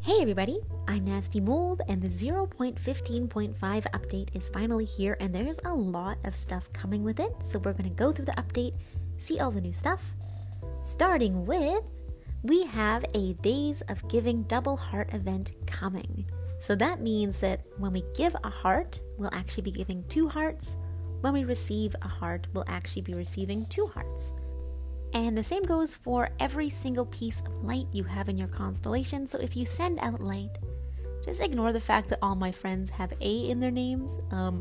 Hey everybody, I'm Nastymold, and the 0.15.5 update is finally here, and there's a lot of stuff coming with it, so we're going to go through the update, see all the new stuff. Starting with, we have a Days of Giving double heart event coming. So that means that when we give a heart, we'll actually be giving 2 hearts. When we receive a heart, we'll actually be receiving 2 hearts. And the same goes for every single piece of light you have in your constellation. So if you send out light, just ignore the fact that all my friends have A in their names.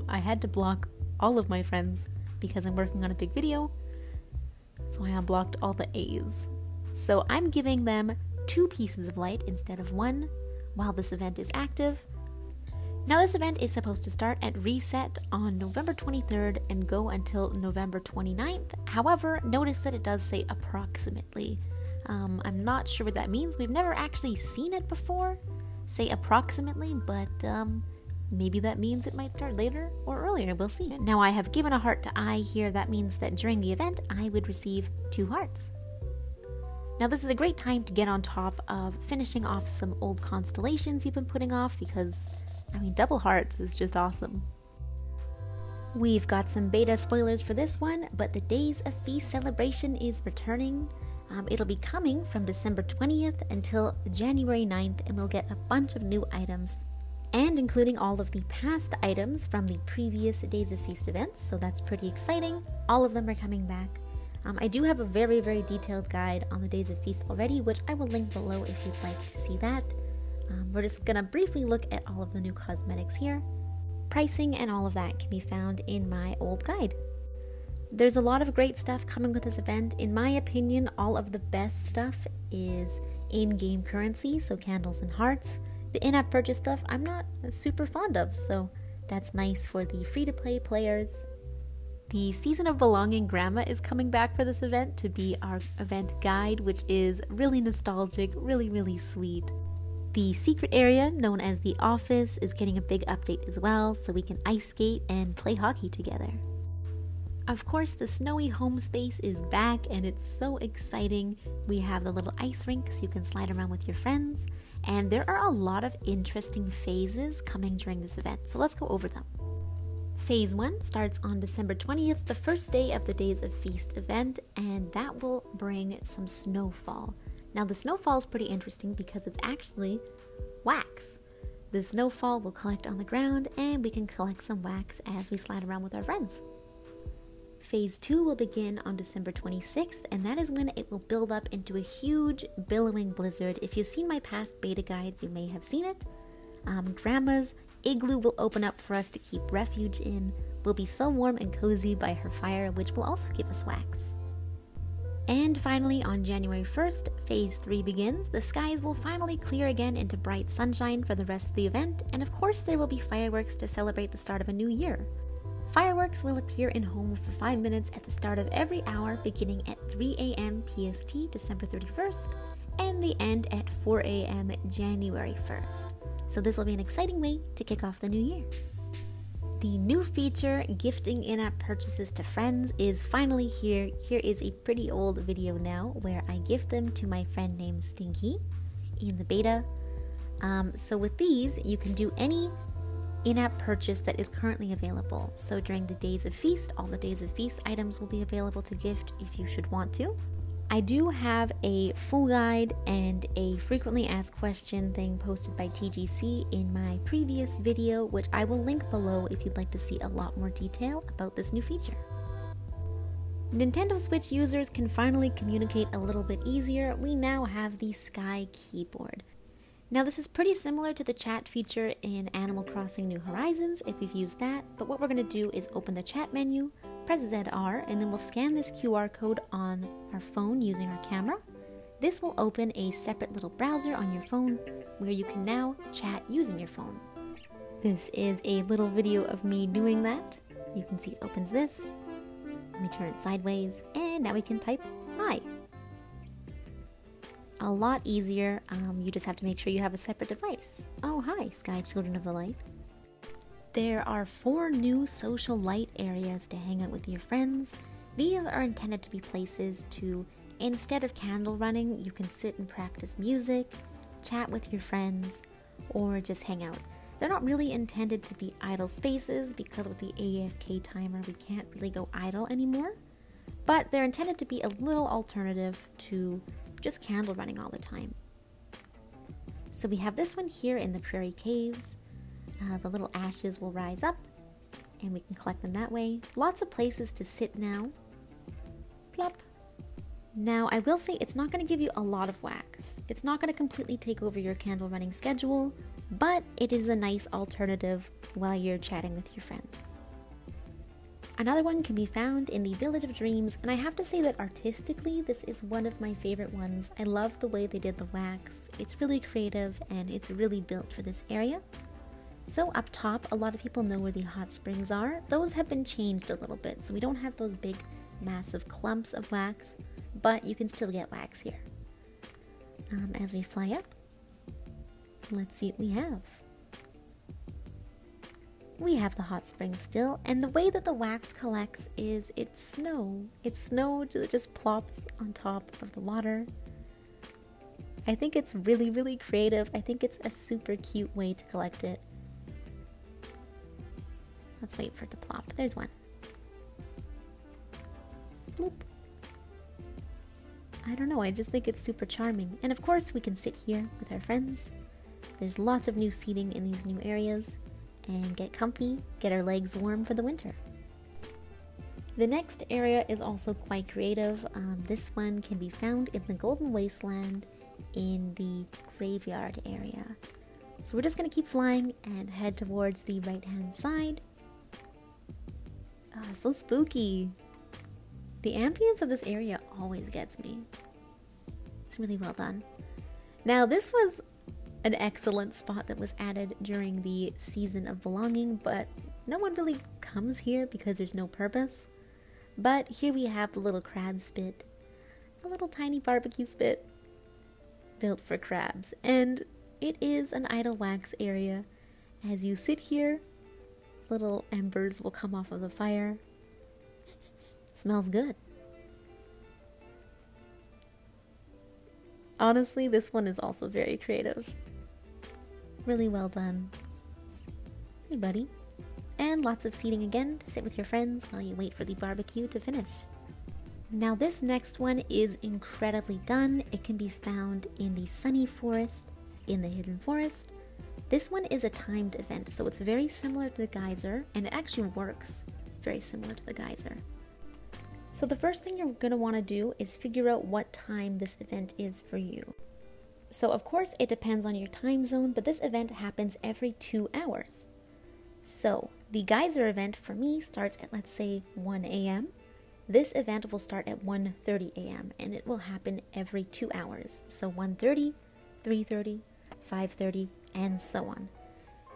I had to block all of my friends because I'm working on a big video. So I unblocked all the A's. So I'm giving them 2 pieces of light instead of 1 while this event is active. Now this event is supposed to start at reset on November 23rd and go until November 29th. However, notice that it does say approximately. I'm not sure what that means. We've never actually seen it before, say approximately, but maybe that means it might start later or earlier. We'll see. Now I have given a heart to I here. That means that during the event, I would receive 2 hearts. Now this is a great time to get on top of finishing off some old constellations you've been putting off because double hearts is just awesome. We've got some beta spoilers for this one, but the Days of Feast celebration is returning. It'll be coming from December 20th until January 9th, and we'll get a bunch of new items, and including all of the past items from the previous Days of Feast events, so that's pretty exciting. All of them are coming back. I do have a very detailed guide on the Days of Feast already, which I will link below if you'd like to see that. We're just going to briefly look at all of the new cosmetics here. Pricing and all of that can be found in my old guide. There's a lot of great stuff coming with this event. In my opinion, all of the best stuff is in-game currency, so candles and hearts. The in-app purchase stuff I'm not super fond of, so that's nice for the free-to-play players. The Season of Belonging Gramma is coming back for this event to be our event guide, which is really nostalgic, really sweet. The secret area, known as the office, is getting a big update as well, so we can ice skate and play hockey together. Of course, the snowy home space is back, and it's so exciting. We have the little ice rink so you can slide around with your friends, and there are a lot of interesting phases coming during this event, so let's go over them. Phase 1 starts on December 20th, the first day of the Days of Feast event, and that will bring some snowfall. Now the snowfall is pretty interesting because it's actually wax. The snowfall will collect on the ground and we can collect some wax as we slide around with our friends. Phase 2 will begin on December 26th, and that is when it will build up into a huge billowing blizzard. If you've seen my past beta guides, you may have seen it. Gramma's igloo will open up for us to keep refuge in. We'll be so warm and cozy by her fire, which will also give us wax. And finally, on January 1st, Phase 3 begins. The skies will finally clear again into bright sunshine for the rest of the event, and of course there will be fireworks to celebrate the start of a new year. Fireworks will appear in home for 5 minutes at the start of every hour, beginning at 3 a.m. PST, December 31st, and they end at 4 a.m. January 1st. So this will be an exciting way to kick off the new year. The new feature, gifting in-app purchases to friends, is finally here. Here is a pretty old video now where I gift them to my friend named Stinky in the beta. So with these, you can do any in-app purchase that is currently available. So during the Days of Feast, all the Days of Feast items will be available to gift if you should want to. I do have a full guide and a frequently asked question thing posted by TGC in my previous video, which I will link below if you'd like to see a lot more detail about this new feature. Nintendo Switch users can finally communicate a little bit easier. We now have the Sky keyboard. Now this is pretty similar to the chat feature in Animal Crossing New Horizons if you've used that, but what we're going to do is open the chat menu, press ZR, and then we'll scan this QR code on our phone using our camera. This will open a separate little browser on your phone where you can now chat using your phone. This is a little video of me doing that. You can see it opens this. Let me turn it sideways, and now we can type hi. A lot easier. You just have to make sure you have a separate device. Oh, hi, Sky Children of the Light. There are 4 new social light areas to hang out with your friends. These are intended to be places to, instead of candle running, you can sit and practice music, chat with your friends or just hang out. They're not really intended to be idle spaces because with the AFK timer we can't really go idle anymore, but they're intended to be a little alternative to just candle running all the time. So we have this one here in the Prairie Caves. The little ashes will rise up and we can collect them that way. Lots of places to sit now. Plop. Now I will say it's not going to give you a lot of wax. It's not going to completely take over your candle running schedule, but it is a nice alternative while you're chatting with your friends. Another one can be found in the Village of Dreams, and I have to say that artistically this is one of my favorite ones. I love the way they did the wax. It's really creative and it's really built for this area. So up top, a lot of people know where the hot springs are. Those have been changed a little bit, so we don't have those big massive clumps of wax, but you can still get wax here. As we fly up, let's see what we have. We have the hot springs still, and the way that the wax collects is it's snow. It's snow that just plops on top of the water. I think it's really, really creative. I think it's a super cute way to collect it. Let's wait for it to plop. There's one. Bloop. I don't know, I just think it's super charming. And of course we can sit here with our friends. There's lots of new seating in these new areas. And get comfy, get our legs warm for the winter. The next area is also quite creative. This one can be found in the Golden Wasteland in the graveyard area. So we're just going to keep flying and head towards the right hand side. So spooky. The ambience of this area always gets me. It's really well done. Now this was an excellent spot that was added during the Season of Belonging, but no one really comes here because there's no purpose. But here we have the little crab spit, a little tiny barbecue spit built for crabs, and it is an idle wax area. As you sit here, little embers will come off of the fire. Smells good. Honestly, this one is also very creative. Really well done. Hey buddy. And lots of seating again to sit with your friends while you wait for the barbecue to finish. Now this next one is incredibly done. It can be found in the Sunny Forest, in the Hidden Forest. This one is a timed event, so it's very similar to the geyser, and it actually works very similar to the geyser. So the first thing you're going to want to do is figure out what time this event is for you. So of course it depends on your time zone, but this event happens every 2 hours. So the geyser event for me starts at, let's say, 1 a.m. This event will start at 1:30 a.m. and it will happen every 2 hours. So 1:30, 3:30, 5:30, and so on.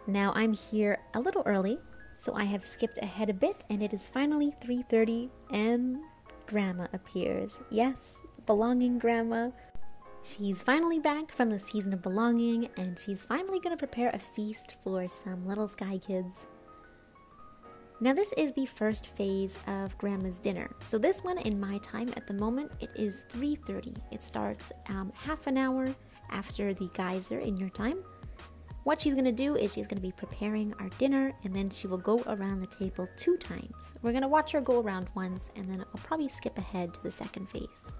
Now I'm here a little early, so I have skipped ahead a bit, and it is finally 3:30 and Gramma appears. Yes, belonging Gramma. She's finally back from the Season of Belonging, and she's finally going to prepare a feast for some little sky kids. Now this is the first phase of Gramma's dinner. So this one in my time at the moment, it is 3:30. It starts half an hour after the geyser in your time. What she's going to do is she's going to be preparing our dinner, and then she will go around the table 2 times. We're going to watch her go around once, and then I'll probably skip ahead to the second phase.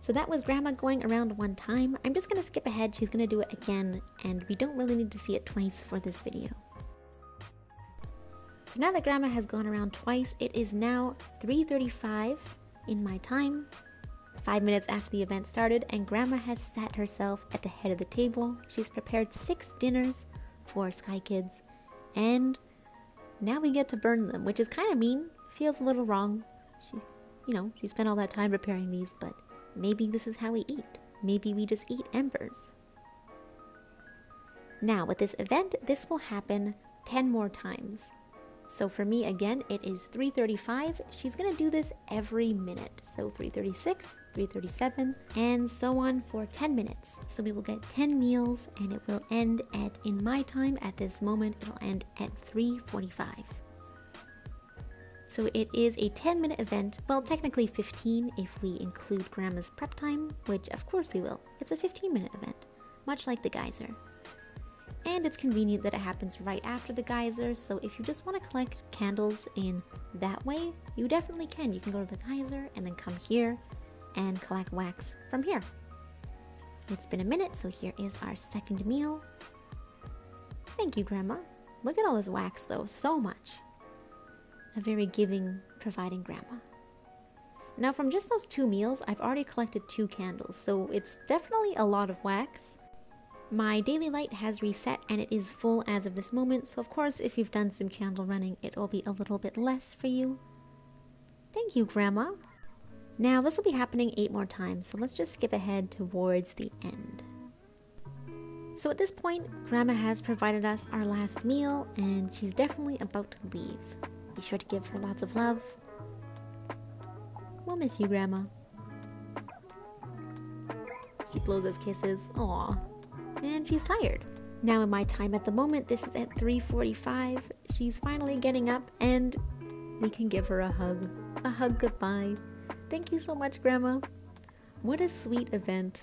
So that was Gramma going around one time. I'm just going to skip ahead. She's going to do it again, and we don't really need to see it twice for this video. So now that Gramma has gone around twice, it is now 3:35 in my time, 5 minutes after the event started, and Gramma has sat herself at the head of the table. She's prepared 6 dinners for Sky Kids, and now we get to burn them, which is kind of mean. Feels a little wrong. She spent all that time preparing these, but maybe this is how we eat. Maybe we just eat embers. Now, with this event, this will happen 10 more times. So for me, again, it is 3:35. She's going to do this every minute. So 3:36, 3:37, and so on for 10 minutes. So we will get 10 meals, and it will end at, in my time, at this moment, it'll end at 3:45. So it is a 10-minute event, well, technically 15 if we include Gramma's prep time, which of course we will. It's a 15-minute event, much like the geyser. And it's convenient that it happens right after the geyser, so if you just want to collect candles in that way, you definitely can. You can go to the geyser and then come here and collect wax from here. It's been a minute, so here is our second meal. Thank you, Gramma. Look at all this wax though, so much. A very giving, providing Gramma. Now from just those 2 meals, I've already collected 2 candles, so it's definitely a lot of wax. My daily light has reset and it is full as of this moment, so of course if you've done some candle running, it will be a little bit less for you. Thank you, Gramma. Now this will be happening 8 more times, so let's just skip ahead towards the end. So at this point, Gramma has provided us our last meal and she's definitely about to leave. Be sure to give her lots of love. We'll miss you, Gramma. She blows us kisses. Aww. And she's tired. Now in my time at the moment, this is at 3:45. She's finally getting up and we can give her a hug. A hug goodbye. Thank you so much, Gramma. What a sweet event.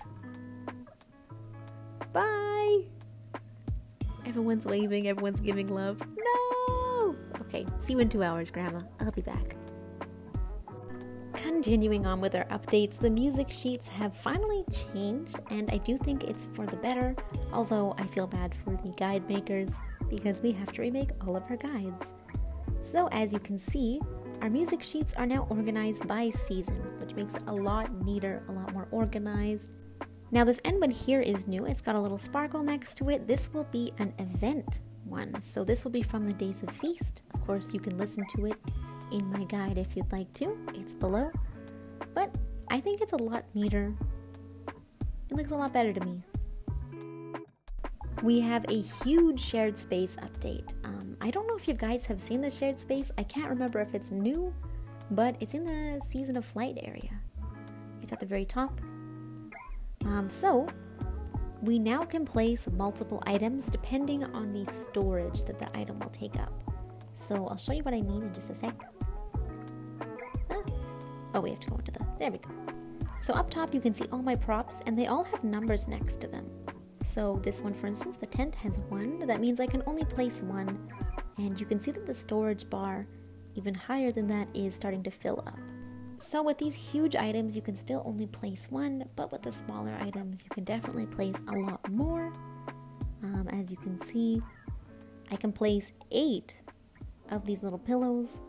Bye! Everyone's waving, everyone's giving love. No! Okay, see you in 2 hours, Gramma. I'll be back. Continuing on with our updates, the music sheets have finally changed, and I do think it's for the better, although I feel bad for the guide makers because we have to remake all of our guides. So as you can see, our music sheets are now organized by season, which makes it a lot neater, a lot more organized. Now this end one here is new. It's got a little sparkle next to it. This will be an event one, so this will be from the Days of Feast. Of course, you can listen to it in my guide if you'd like to. It's below. But I think it's a lot neater. It looks a lot better to me. We have a huge shared space update. I don't know if you guys have seen the shared space. I can't remember if it's new, but it's in the Season of Flight area. It's at the very top. So we now can place multiple items depending on the storage that the item will take up. So I'll show you what I mean in just a sec. Oh, we have to go into there we go. So up top you can see all my props and they all have numbers next to them. So this one, for instance, the tent has 1. That means I can only place 1. And you can see that the storage bar, even higher than that, is starting to fill up. So with these huge items, you can still only place 1, but with the smaller items, you can definitely place a lot more. As you can see, I can place 8 of these little pillows.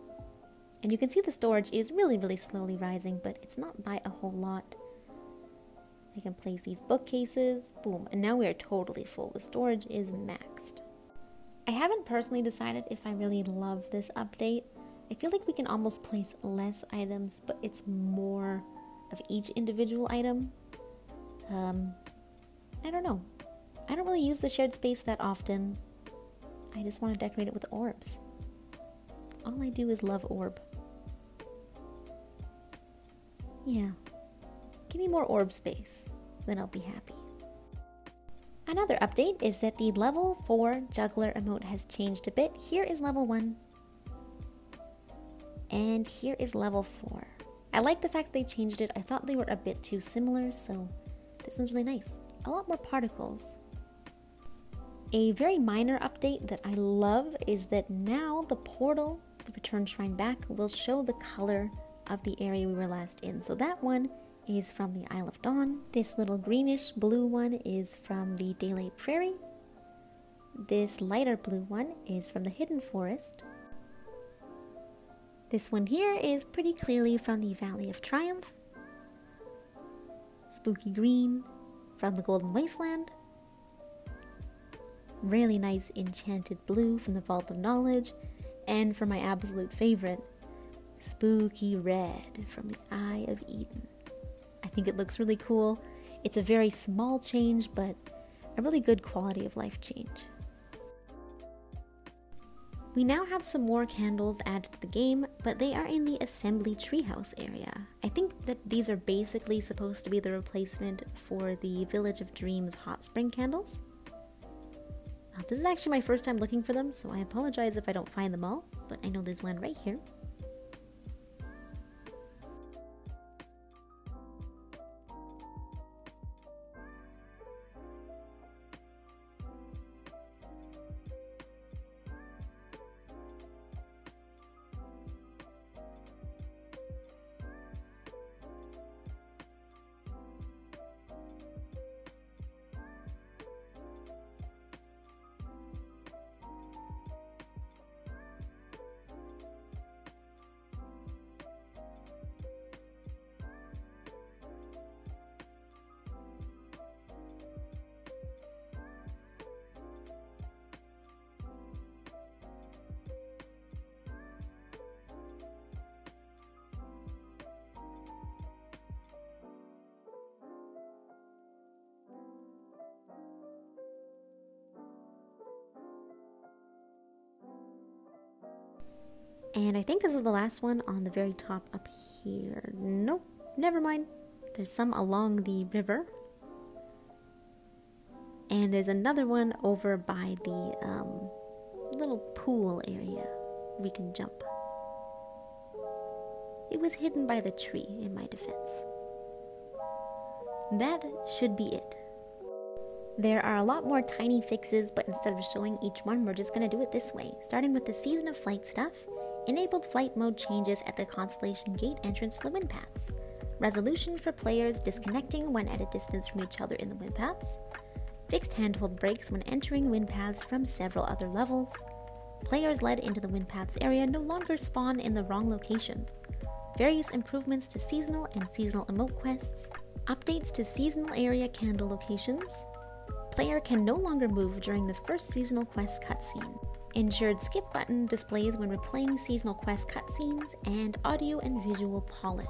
And you can see the storage is really, really slowly rising, but it's not by a whole lot. I can place these bookcases, boom, and now we are totally full. The storage is maxed. I haven't personally decided if I really love this update. I feel like we can almost place less items, but it's more of each individual item. I don't know. I don't really use the shared space that often. I just want to decorate it with orbs. All I do is love orb. Yeah. Give me more orb space, then I'll be happy. Another update is that the level 4 juggler emote has changed a bit. Here is level 1. And here is level 4. I like the fact they changed it. I thought they were a bit too similar, so this one's really nice. A lot more particles. A very minor update that I love is that now the portal, the Return Shrine Back, will show the color of the area we were last in. So that one is from the Isle of Dawn. This little greenish blue one is from the Daylight Prairie. This lighter blue one is from the Hidden Forest. This one here is pretty clearly from the Valley of Triumph. Spooky green from the Golden Wasteland. Really nice enchanted blue from the Vault of Knowledge. And for my absolute favorite, spooky red from the Eye of Eden. I think it looks really cool. It's a very small change, but a really good quality of life change. We now have some more candles added to the game, but they are in the Assembly Treehouse area. I think that these are basically supposed to be the replacement for the Village of Dreams hot spring candles. Now, this is actually my first time looking for them, so I apologize if I don't find them all, but I know there's one right here. And I think this is the last one on the very top up here. Nope, never mind. There's some along the river. And there's another one over by the little pool area we can jump. It was hidden by the tree, in my defense. That should be it. There are a lot more tiny fixes, but instead of showing each one, we're just going to do it this way. Starting with the Season of Flight stuff. Enabled flight mode changes at the Constellation Gate entrance to the wind paths. Resolution for players disconnecting when at a distance from each other in the wind paths. Fixed handhold brakes when entering wind paths from several other levels. Players led into the wind paths area no longer spawn in the wrong location. Various improvements to seasonal and seasonal emote quests. Updates to seasonal area candle locations. Player can no longer move during the first seasonal quest cutscene. Ensured skip button displays when replaying seasonal quest cutscenes, and audio and visual polish.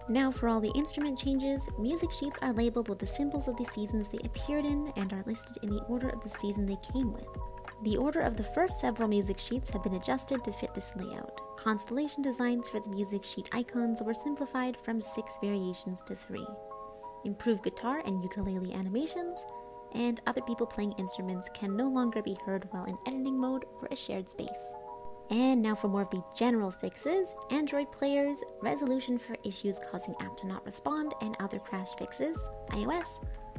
Now for all the instrument changes, music sheets are labeled with the symbols of the seasons they appeared in and are listed in the order of the season they came with. The order of the first several music sheets have been adjusted to fit this layout. Constellation designs for the music sheet icons were simplified from 6 variations to 3. Improved guitar and ukulele animations, and other people playing instruments can no longer be heard while in editing mode for a shared space. And now for more of the general fixes. Android players, resolution for issues causing app to not respond and other crash fixes. iOS,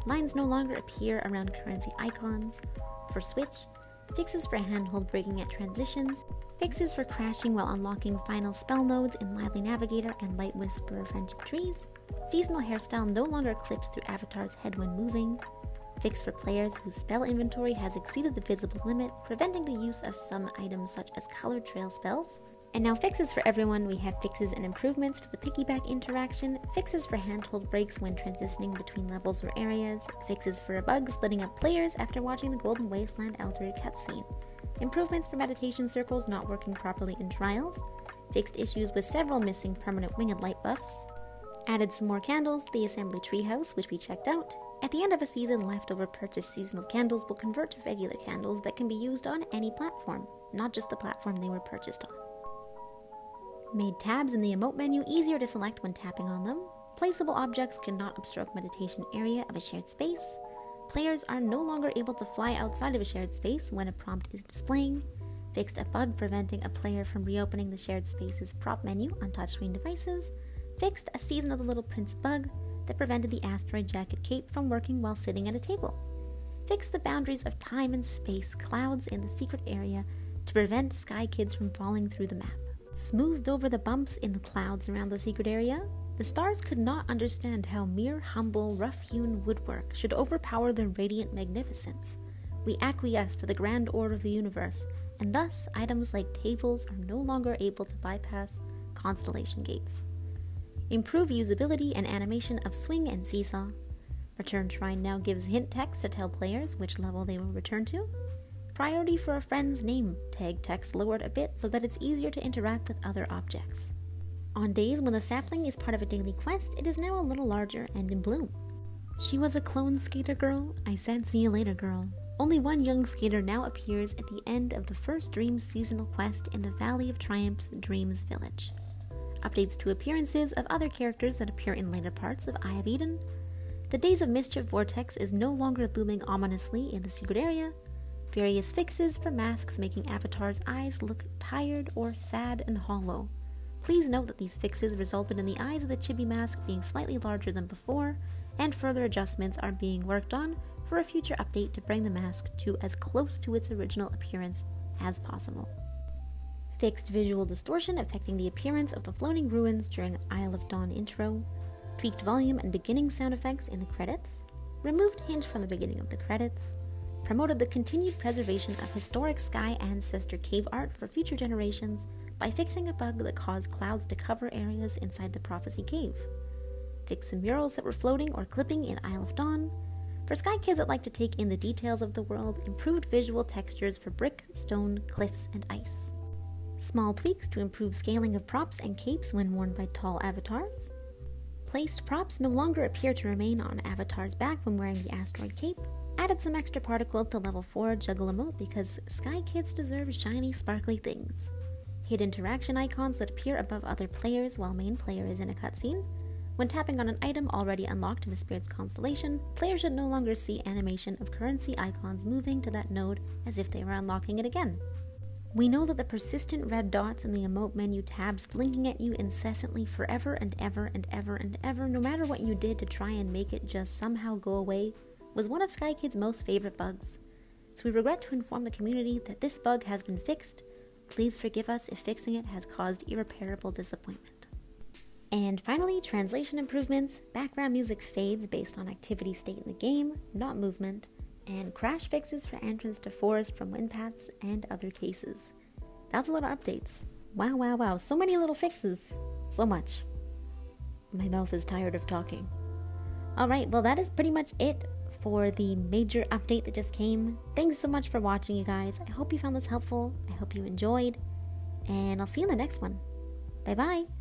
lines no longer appear around currency icons. For Switch, fixes for handhold braking at transitions, fixes for crashing while unlocking final spell nodes in Lively Navigator and Light Whisperer Friendship Trees. Seasonal hairstyle no longer clips through avatar's head when moving. Fix for players whose spell inventory has exceeded the visible limit, preventing the use of some items such as colored trail spells. And now fixes for everyone. We have fixes and improvements to the piggyback interaction, fixes for handhold brakes when transitioning between levels or areas, fixes for a bug splitting up players after watching the Golden Wasteland Elder cutscene, improvements for meditation circles not working properly in trials, fixed issues with several missing permanent winged light buffs, added some more candles to the Assembly Treehouse, which we checked out. At the end of a season, leftover purchased seasonal candles will convert to regular candles that can be used on any platform, not just the platform they were purchased on. Made tabs in the emote menu easier to select when tapping on them. Placeable objects cannot obstruct meditation area of a shared space. Players are no longer able to fly outside of a shared space when a prompt is displaying. Fixed a bug preventing a player from reopening the shared space's prop menu on touchscreen devices. Fixed a Season of the Little Prince bug that prevented the asteroid jacket cape from working while sitting at a table. Fixed the boundaries of time and space clouds in the secret area to prevent sky kids from falling through the map. Smoothed over the bumps in the clouds around the secret area. The stars could not understand how mere humble, rough-hewn woodwork should overpower their radiant magnificence. We acquiesce to the grand order of the universe, and thus items like tables are no longer able to bypass constellation gates. Improve usability and animation of swing and seesaw. Return Shrine now gives hint text to tell players which level they will return to. Priority for a friend's name tag text lowered a bit so that it's easier to interact with other objects. On days when the sapling is part of a daily quest, it is now a little larger and in bloom. She was a clone skater girl. I said see you later, girl. Only one young skater now appears at the end of the first Dreams seasonal quest in the Valley of Triumph's Dreams Village. Updates to appearances of other characters that appear in later parts of Eye of Eden. The Days of Mischief Vortex is no longer looming ominously in the secret area. Various fixes for masks making avatars' eyes look tired or sad and hollow. Please note that these fixes resulted in the eyes of the chibi mask being slightly larger than before, and further adjustments are being worked on for a future update to bring the mask to as close to its original appearance as possible. Fixed visual distortion affecting the appearance of the floating ruins during Isle of Dawn intro. Tweaked volume and beginning sound effects in the credits. Removed hint from the beginning of the credits. Promoted the continued preservation of historic Sky Ancestor cave art for future generations by fixing a bug that caused clouds to cover areas inside the Prophecy Cave. Fixed some murals that were floating or clipping in Isle of Dawn. For Sky Kids that like to take in the details of the world, improved visual textures for brick, stone, cliffs, and ice. Small tweaks to improve scaling of props and capes when worn by tall avatars. Placed props no longer appear to remain on avatars' back when wearing the asteroid cape. Added some extra particles to level 4 juggle emote because Sky Kids deserve shiny, sparkly things. Hid interaction icons that appear above other players while main player is in a cutscene. When tapping on an item already unlocked in the Spirit's constellation, players should no longer see animation of currency icons moving to that node as if they were unlocking it again. We know that the persistent red dots in the emote menu tabs blinking at you incessantly forever and ever and ever and ever, no matter what you did to try and make it just somehow go away, was one of Sky Kids' most favorite bugs. So we regret to inform the community that this bug has been fixed. Please forgive us if fixing it has caused irreparable disappointment. And finally, translation improvements. Background music fades based on activity state in the game, not movement. And crash fixes for entrance to forest from wind paths and other cases. That's a lot of updates. Wow, wow, wow. So many little fixes. So much. My mouth is tired of talking. Alright, well that is pretty much it for the major update that just came. Thanks so much for watching, you guys. I hope you found this helpful. I hope you enjoyed. And I'll see you in the next one. Bye-bye.